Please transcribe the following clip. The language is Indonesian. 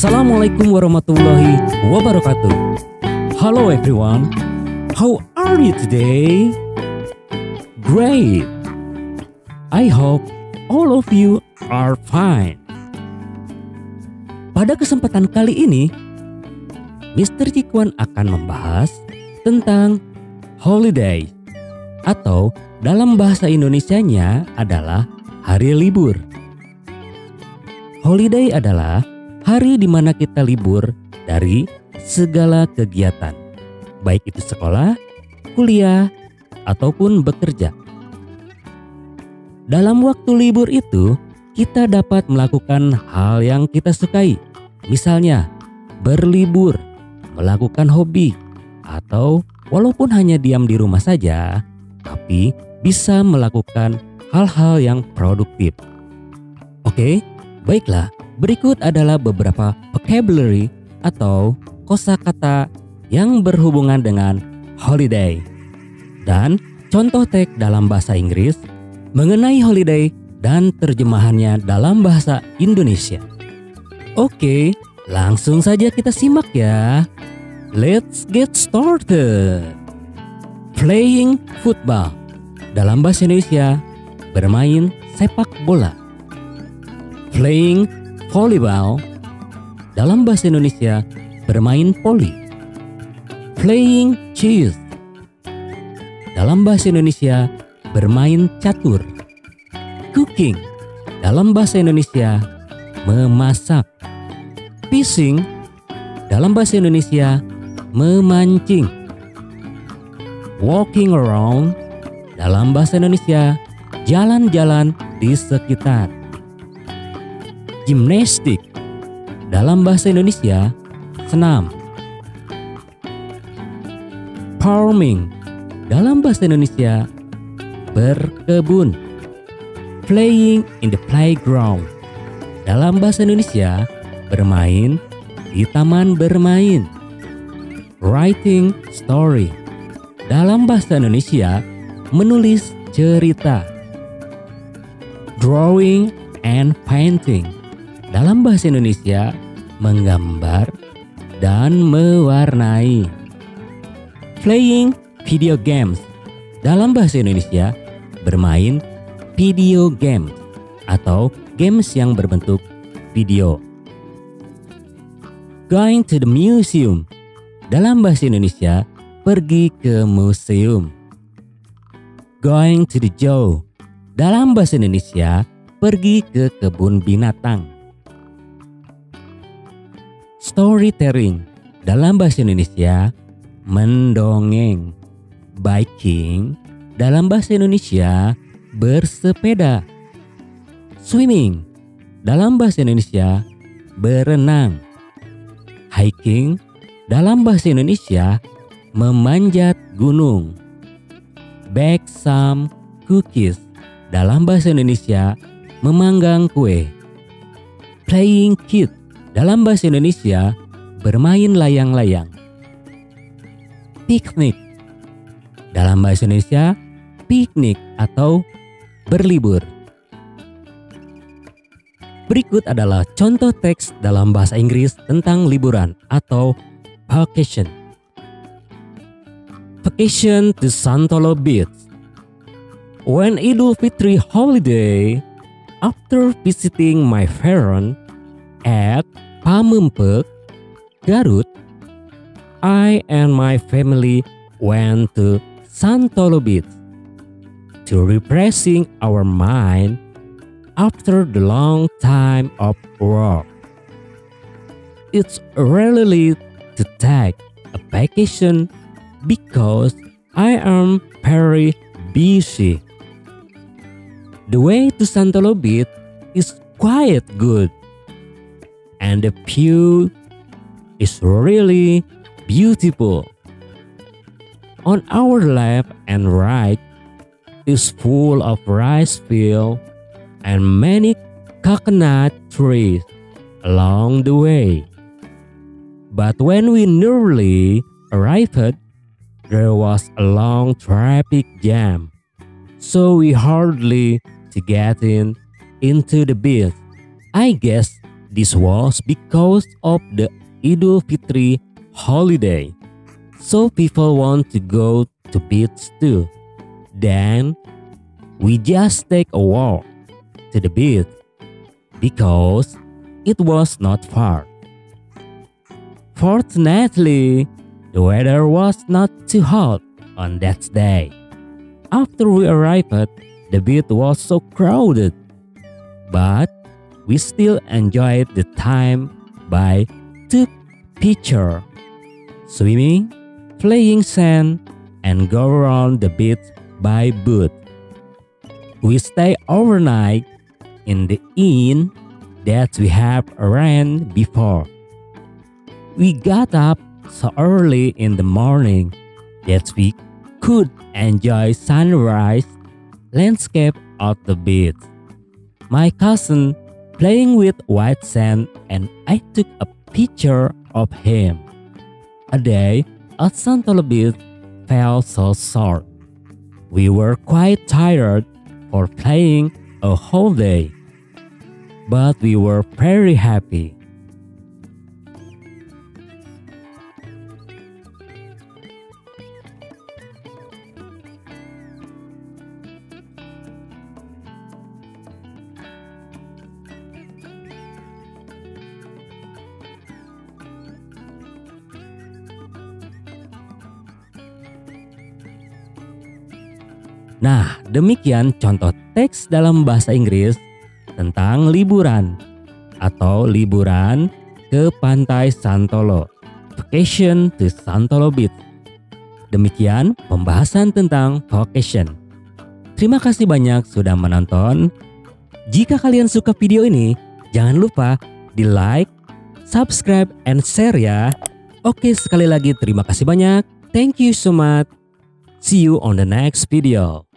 Assalamualaikum warahmatullahi wabarakatuh. Hello everyone, how are you today? Great. I hope all of you are fine. Pada kesempatan kali ini, Mr. Cikwan akan membahas tentang holiday atau dalam bahasa Indonesianya adalah hari libur. Holiday adalah hari di mana kita libur dari segala kegiatan, baik itu sekolah, kuliah, ataupun bekerja. Dalam waktu libur itu, kita dapat melakukan hal yang kita sukai. Misalnya, berlibur, melakukan hobi, atau walaupun hanya diam di rumah saja, tapi bisa melakukan hal-hal yang produktif. Oke, baiklah. Berikut adalah beberapa vocabulary atau kosakata yang berhubungan dengan holiday dan contoh teks dalam bahasa Inggris mengenai holiday dan terjemahannya dalam bahasa Indonesia. Oke, langsung saja kita simak ya. Let's get started. Playing football. Dalam bahasa Indonesia, bermain sepak bola. Playing volleyball. Dalam bahasa Indonesia, bermain voli. Playing chess. Dalam bahasa Indonesia, bermain catur. Cooking. Dalam bahasa Indonesia, memasak. Fishing. Dalam bahasa Indonesia, memancing. Walking around. Dalam bahasa Indonesia, jalan-jalan di sekitar. Gimnastik. Dalam bahasa Indonesia, senam. Farming. Dalam bahasa Indonesia, berkebun. Playing in the playground. Dalam bahasa Indonesia, bermain di taman bermain. Writing story. Dalam bahasa Indonesia, menulis cerita. Drawing and painting. Dalam bahasa Indonesia, menggambar dan mewarnai. Playing video games. Dalam bahasa Indonesia, bermain video games atau games yang berbentuk video. Going to the museum. Dalam bahasa Indonesia, pergi ke museum. Going to the zoo. Dalam bahasa Indonesia, pergi ke kebun binatang. Storytelling. Dalam bahasa Indonesia, mendongeng. Biking. Dalam bahasa Indonesia, bersepeda. Swimming. Dalam bahasa Indonesia, berenang. Hiking. Dalam bahasa Indonesia, memanjat gunung. Bake some cookies. Dalam bahasa Indonesia, memanggang kue. Playing kid. Dalam bahasa Indonesia, bermain layang-layang. Picnic. Dalam bahasa Indonesia, piknik atau berlibur. Berikut adalah contoh teks dalam bahasa Inggris tentang liburan atau vacation. Vacation to Santolo Beach. When Idul Fitri holiday, after visiting my parents at Pamempek, Garut, I and my family went to Santolo Beach to refreshing our mind after the long time of work. It's really to take a vacation because I am very busy. The way to Santolo Beach is quite good, and the view is really beautiful. On our left and right is full of rice field and many coconut trees along the way. But when we nearly arrived, there was a long traffic jam, so we hardly to get into the beach. I guess This was because of the Idul Fitri holiday, so people want to go to beach too. Then we just take a walk to the beach because it was not far. Fortunately, the weather was not too hot on that day. After we arrived, the beach was so crowded, but we still enjoyed the time by took picture, swimming, playing sand, and go around the beach by boat. We stay overnight in the inn that we have arranged before. We got up so early in the morning that we could enjoy sunrise landscape of the beach. My cousin playing with white sand and I took a picture of him. A day at Santolo Beach felt so short. We were quite tired for playing a whole day, but we were very happy. Nah, demikian contoh teks dalam bahasa Inggris tentang liburan atau liburan ke pantai Santolo, vacation to Santolo Beach. Demikian pembahasan tentang vacation. Terima kasih banyak sudah menonton. Jika kalian suka video ini, jangan lupa di like, subscribe, and share ya. Oke, sekali lagi terima kasih banyak. Thank you so much. See you on the next video.